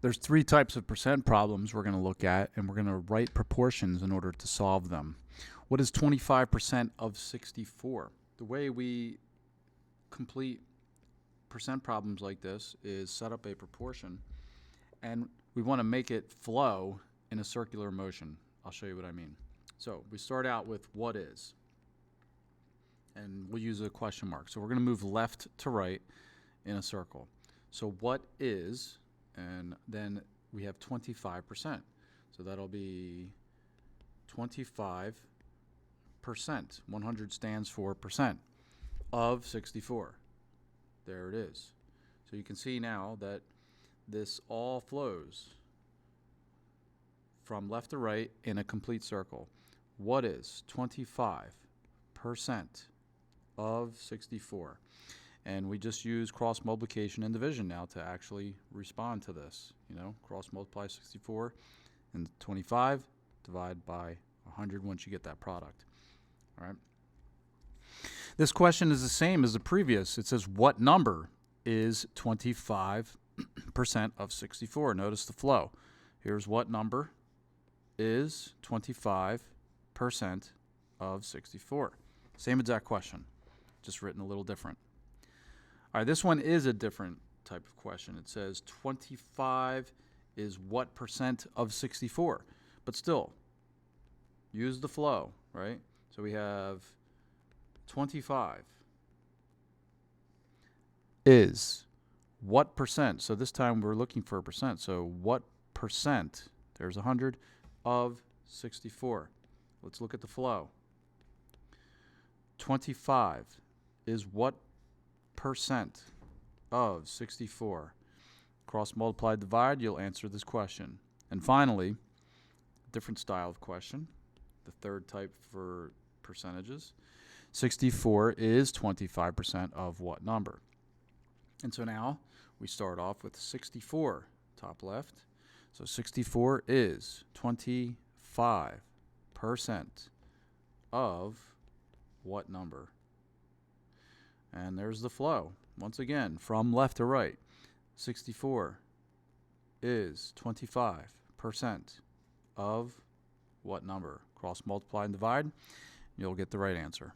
There's three types of percent problems we're going to look at, and we're going to write proportions in order to solve them. What is 25% of 64? The way we complete percent problems like this is set up a proportion, and we want to make it flow in a circular motion. I'll show you what I mean. So we start out with what is, and we'll use a question mark. So we're going to move left to right in a circle. So what is, and then we have 25%. So that'll be 25%. 100 stands for percent of 64. There it is. So you can see now that this all flows from left to right in a complete circle. What is 25% of 64? And we just use cross multiplication and division now to actually respond to this. You know, cross multiply 64 and 25, divide by 100 once you get that product. All right. This question is the same as the previous. It says, what number is 25% of 64? Notice the flow. Here's what number is 25% of 64. Same exact question, just written a little different. All right, this one is a different type of question. It says 25 is what percent of 64? But still, use the flow, right? So we have 25 is what percent? So this time we're looking for a percent. So what percent, there's 100, of 64? Let's look at the flow. 25 is what percent of 64? Cross multiply, divide, you'll answer this question. And finally, different style of question, the third type for percentages. 64 is 25% of what number? And so now we start off with 64, top left. So 64 is 25% of what number? And there's the flow. Once again, from left to right. 64 is 25% of what number? Cross multiply and divide. You'll get the right answer.